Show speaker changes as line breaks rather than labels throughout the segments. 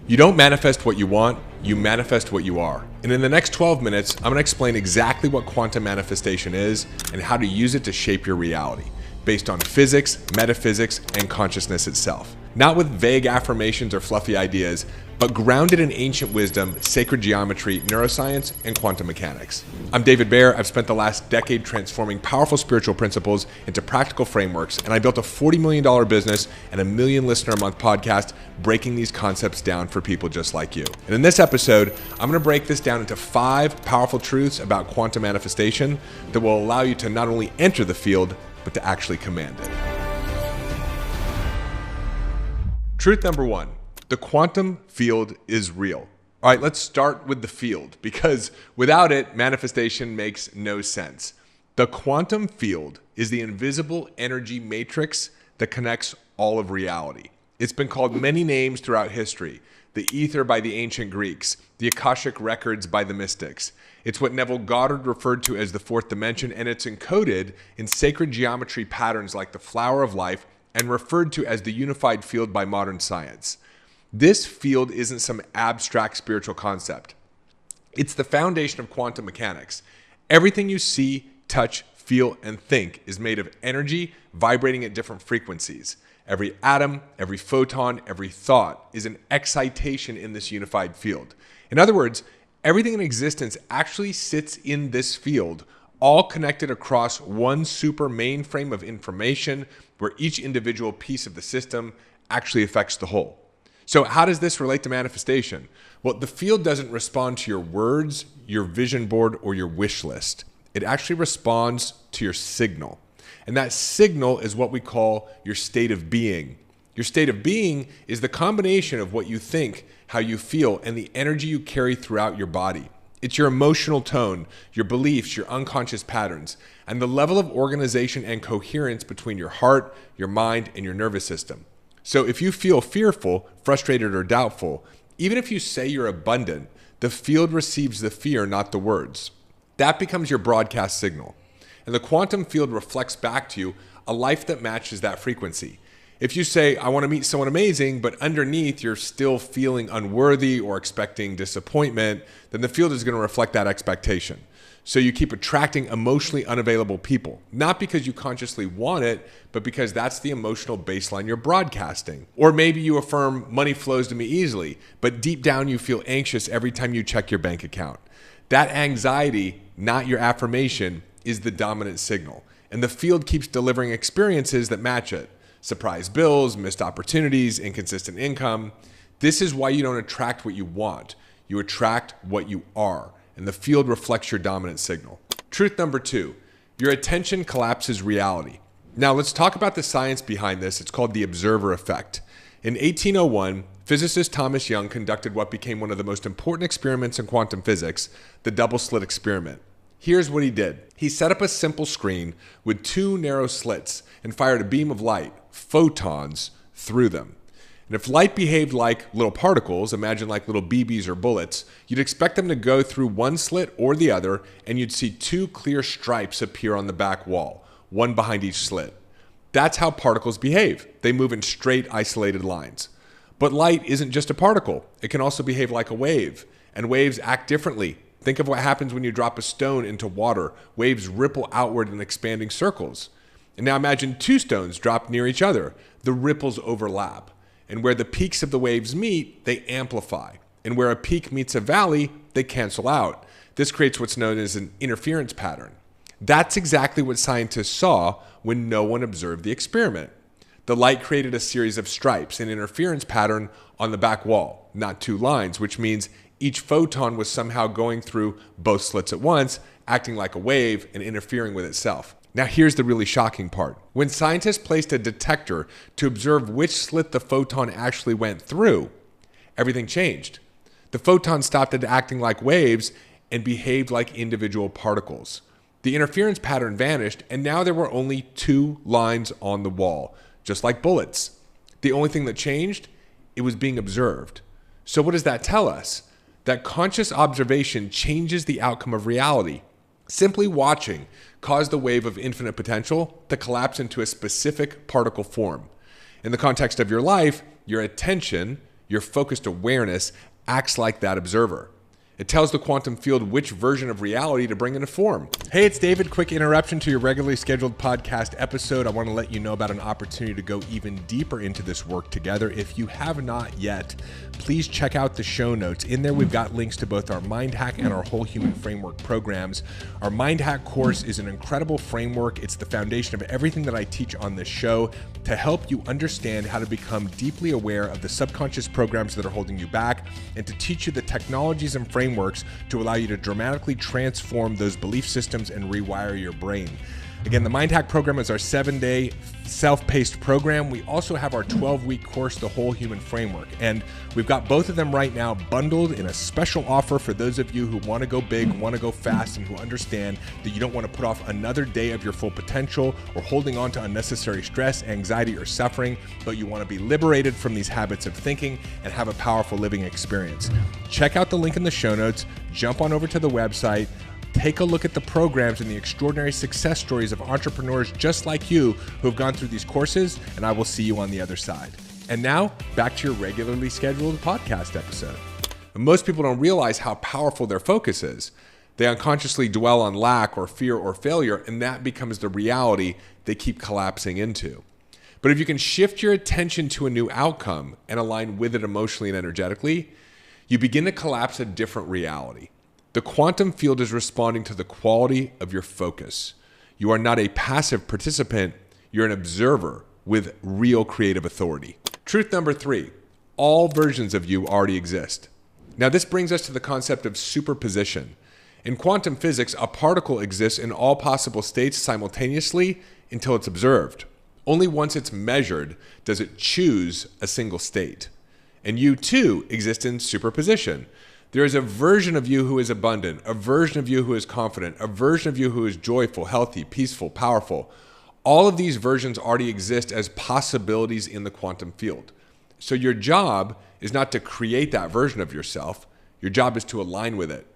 You don't manifest what you want, you manifest what you are. And in the next 12 minutes, I'm gonna explain exactly what quantum manifestation is and how to use it to shape your reality, based on physics, metaphysics, and consciousness itself. Not with vague affirmations or fluffy ideas, but grounded in ancient wisdom, sacred geometry, neuroscience, and quantum mechanics. I'm David Baer. I've spent the last decade transforming powerful spiritual principles into practical frameworks, and I built a $40 million business and a million listener a month podcast breaking these concepts down for people just like you. And in this episode, I'm gonna break this down into 5 powerful truths about quantum manifestation that will allow you to not only enter the field, but to actually command it. Truth number 1. The quantum field is real. All right, let's start with the field, because without it, manifestation makes no sense. The quantum field is the invisible energy matrix that connects all of reality. It's been called many names throughout history. The ether by the ancient Greeks, the Akashic records by the mystics. It's what Neville Goddard referred to as the fourth dimension, and it's encoded in sacred geometry patterns like the flower of life and referred to as the unified field by modern science. This field isn't some abstract spiritual concept. It's the foundation of quantum mechanics. Everything you see, touch, feel, and think is made of energy vibrating at different frequencies. Every atom, every photon, every thought is an excitation in this unified field. In other words, everything in existence actually sits in this field, all connected across one super mainframe of information where each individual piece of the system actually affects the whole. So how does this relate to manifestation? Well, the field doesn't respond to your words, your vision board, or your wish list. It actually responds to your signal. And that signal is what we call your state of being. Your state of being is the combination of what you think, how you feel, and the energy you carry throughout your body. It's your emotional tone, your beliefs, your unconscious patterns, and the level of organization and coherence between your heart, your mind, and your nervous system. So if you feel fearful, frustrated, or doubtful, even if you say you're abundant, the field receives the fear, not the words. That becomes your broadcast signal. And the quantum field reflects back to you a life that matches that frequency. If you say, I want to meet someone amazing, but underneath you're still feeling unworthy or expecting disappointment, then the field is going to reflect that expectation. So you keep attracting emotionally unavailable people, not because you consciously want it, but because that's the emotional baseline you're broadcasting. Or maybe you affirm money flows to me easily, but deep down you feel anxious every time you check your bank account. That anxiety, not your affirmation, is the dominant signal. And the field keeps delivering experiences that match it. Surprise bills, missed opportunities, inconsistent income. This is why you don't attract what you want. You attract what you are. And the field reflects your dominant signal. Truth number 2, your attention collapses reality. Now let's talk about the science behind this. It's called the observer effect. In 1801, physicist Thomas Young conducted what became one of the most important experiments in quantum physics, the double slit experiment. Here's what he did. He set up a simple screen with 2 narrow slits and fired a beam of light, photons, through them. And if light behaved like little particles, imagine like little BBs or bullets, you'd expect them to go through one slit or the other, and you'd see 2 clear stripes appear on the back wall, one behind each slit. That's how particles behave. They move in straight, isolated lines. But light isn't just a particle. It can also behave like a wave, and waves act differently. Think of what happens when you drop a stone into water. Waves ripple outward in expanding circles. And now imagine 2 stones dropped near each other. The ripples overlap. And where the peaks of the waves meet, they amplify. And where a peak meets a valley, they cancel out. This creates what's known as an interference pattern. That's exactly what scientists saw when no one observed the experiment. The light created a series of stripes, an interference pattern on the back wall, not 2 lines, which means each photon was somehow going through both slits at once, acting like a wave and interfering with itself. Now here's the really shocking part. When scientists placed a detector to observe which slit the photon actually went through, everything changed. The photon stopped acting like waves and behaved like individual particles. The interference pattern vanished, and now there were only 2 lines on the wall, just like bullets. The only thing that changed, it was being observed. So what does that tell us? That conscious observation changes the outcome of reality. Simply watching caused the wave of infinite potential to collapse into a specific particle form. In the context of your life, your attention, Your focused awareness acts like that observer. It tells the quantum field which version of reality to bring into form. Hey, it's David. Quick interruption to your regularly scheduled podcast episode. I want to let you know about an opportunity to go even deeper into this work together. If you have not yet, please check out the show notes. In there, we've got links to both our Mind Hack and our Whole Human Framework programs. Our Mind Hack course is an incredible framework. It's the foundation of everything that I teach on this show to help you understand how to become deeply aware of the subconscious programs that are holding you back and to teach you the technologies and frameworks to allow you to dramatically transform those belief systems and rewire your brain. Again, the Mind Hack program is our 7-day self-paced program. We also have our 12-week course, The Whole Human Framework. And we've got both of them right now bundled in a special offer for those of you who want to go big, want to go fast, and who understand that you don't want to put off another day of your full potential or holding on to unnecessary stress, anxiety, or suffering, but you want to be liberated from these habits of thinking and have a powerful living experience. Check out the link in the show notes, jump on over to the website, take a look at the programs and the extraordinary success stories of entrepreneurs just like you who have gone through these courses, and I will see you on the other side. And now, back to your regularly scheduled podcast episode. Most people don't realize how powerful their focus is. They unconsciously dwell on lack or fear or failure, and that becomes the reality they keep collapsing into. But if you can shift your attention to a new outcome and align with it emotionally and energetically, you begin to collapse a different reality. The quantum field is responding to the quality of your focus. You are not a passive participant, you're an observer with real creative authority. Truth number 3, all versions of you already exist. Now this brings us to the concept of superposition. In quantum physics, a particle exists in all possible states simultaneously until it's observed. Only once it's measured does it choose a single state. And you too exist in superposition. There is a version of you who is abundant, a version of you who is confident, a version of you who is joyful, healthy, peaceful, powerful. All of these versions already exist as possibilities in the quantum field. So your job is not to create that version of yourself. Your job is to align with it.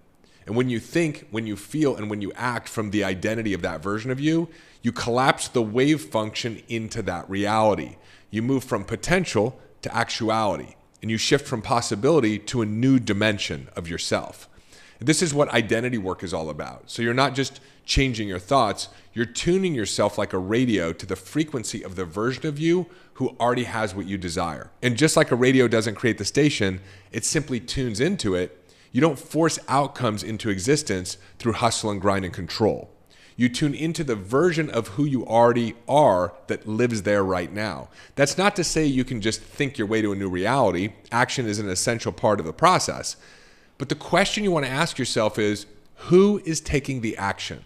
And when you think, when you feel, and when you act from the identity of that version of you, you collapse the wave function into that reality. You move from potential to actuality. And you shift from possibility to a new dimension of yourself. This is what identity work is all about. So you're not just changing your thoughts, you're tuning yourself like a radio to the frequency of the version of you who already has what you desire. And just like a radio doesn't create the station, it simply tunes into it. You don't force outcomes into existence through hustle and grind and control. You tune into the version of who you already are that lives there right now. That's not to say you can just think your way to a new reality. Action is an essential part of the process. But the question you want to ask yourself is, who is taking the action?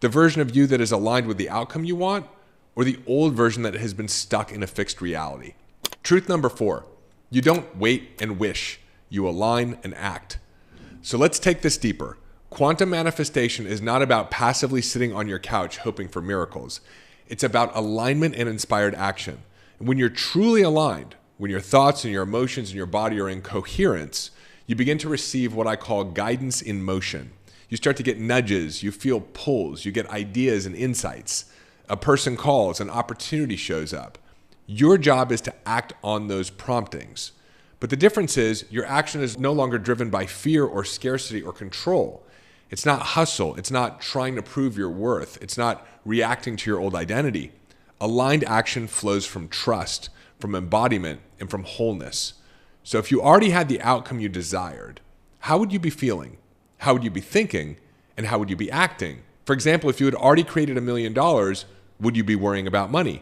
The version of you that is aligned with the outcome you want, or the old version that has been stuck in a fixed reality? Truth number 4, you don't wait and wish. You align and act. So let's take this deeper. Quantum manifestation is not about passively sitting on your couch hoping for miracles. It's about alignment and inspired action. And when you're truly aligned, when your thoughts and your emotions and your body are in coherence, you begin to receive what I call guidance in motion. You start to get nudges, you feel pulls, you get ideas and insights. A person calls, an opportunity shows up. Your job is to act on those promptings. But the difference is your action is no longer driven by fear or scarcity or control. It's not hustle. It's not trying to prove your worth. It's not reacting to your old identity. Aligned action flows from trust, from embodiment, and from wholeness. So if you already had the outcome you desired, how would you be feeling? How would you be thinking? And how would you be acting? For example, if you had already created $1 million, would you be worrying about money?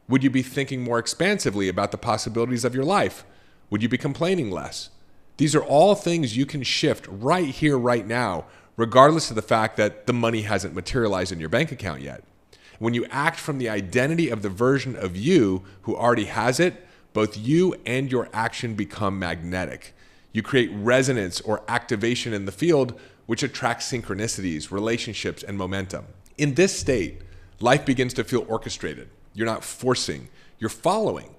Would you be thinking more expansively about the possibilities of your life? Would you be complaining less? These are all things you can shift right here, right now, regardless of the fact that the money hasn't materialized in your bank account yet. When you act from the identity of the version of you who already has it, both you and your action become magnetic. You create resonance or activation in the field, which attracts synchronicities, relationships, and momentum. In this state, life begins to feel orchestrated. You're not forcing, you're following,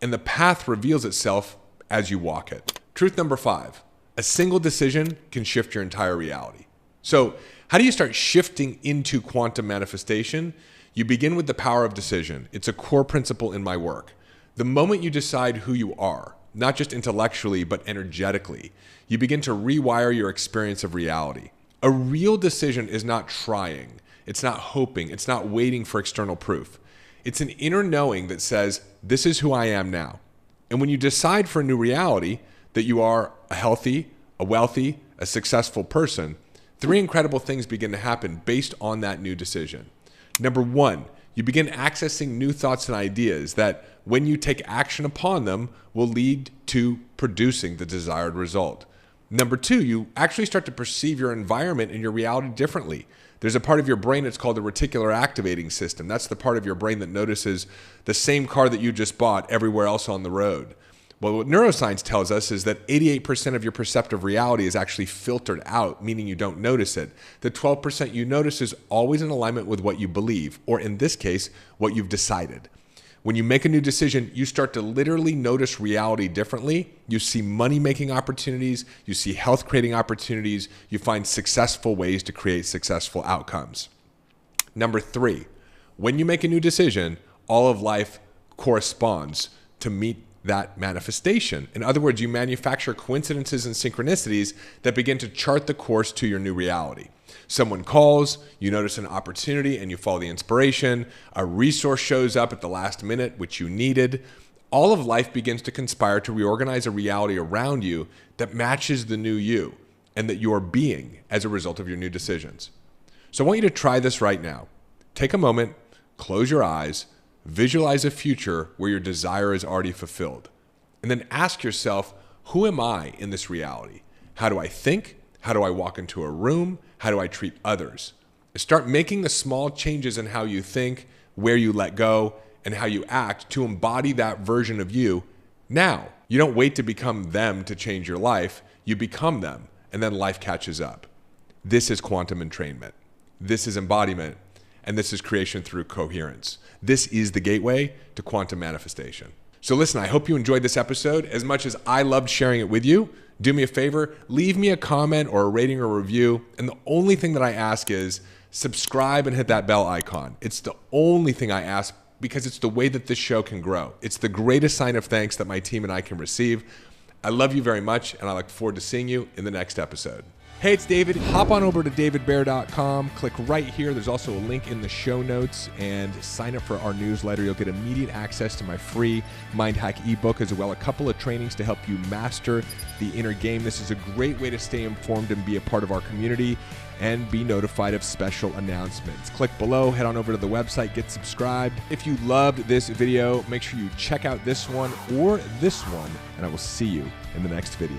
and the path reveals itself as you walk it. Truth number 5, a single decision can shift your entire reality. So how do you start shifting into quantum manifestation? You begin with the power of decision. It's a core principle in my work. The moment you decide who you are, not just intellectually, but energetically. You begin to rewire your experience of reality. A real decision is not trying. It's not hoping. It's not waiting for external proof. It's an inner knowing that says, this is who I am now. And when you decide for a new reality, that you are a healthy, a wealthy, a successful person, 3 incredible things begin to happen based on that new decision. Number 1, you begin accessing new thoughts and ideas that, when you take action upon them, will lead to producing the desired result. Number 2, you actually start to perceive your environment and your reality differently. There's a part of your brain that's called the reticular activating system. That's the part of your brain that notices the same car that you just bought everywhere else on the road. Well, what neuroscience tells us is that 88% of your perceptive reality is actually filtered out, meaning you don't notice it. The 12% you notice is always in alignment with what you believe, or in this case, what you've decided. When you make a new decision, you start to literally notice reality differently. You see money-making opportunities, you see health-creating opportunities, you find successful ways to create successful outcomes. Number 3, when you make a new decision, all of life corresponds to meet that manifestation. In other words, you manufacture coincidences and synchronicities that begin to chart the course to your new reality. Someone calls, you notice an opportunity and you follow the inspiration. A resource shows up at the last minute, which you needed. All of life begins to conspire to reorganize a reality around you that matches the new you and that you're being as a result of your new decisions. So I want you to try this right now. Take a moment, close your eyes, visualize a future where your desire is already fulfilled. And then ask yourself, who am I in this reality? How do I think? How do I walk into a room? How do I treat others? Start making the small changes in how you think, where you let go, and how you act to embody that version of you now. You don't wait to become them to change your life. You become them, and then life catches up. This is quantum entrainment. This is embodiment, and this is creation through coherence. This is the gateway to quantum manifestation. So listen, I hope you enjoyed this episode as much as I loved sharing it with you. Do me a favor, leave me a comment or a rating or review. And the only thing that I ask is subscribe and hit that bell icon. It's the only thing I ask because it's the way that this show can grow. It's the greatest sign of thanks that my team and I can receive. I love you very much, and I look forward to seeing you in the next episode. Hey, it's David. Hop on over to davidbear.com. Click right here. There's also a link in the show notes, and sign up for our newsletter. You'll get immediate access to my free Mind Hack ebook, as well as a couple of trainings to help you master the inner game. This is a great way to stay informed and be a part of our community and be notified of special announcements. Click below, head on over to the website, get subscribed. If you loved this video, make sure you check out this one or this one, and I will see you in the next video.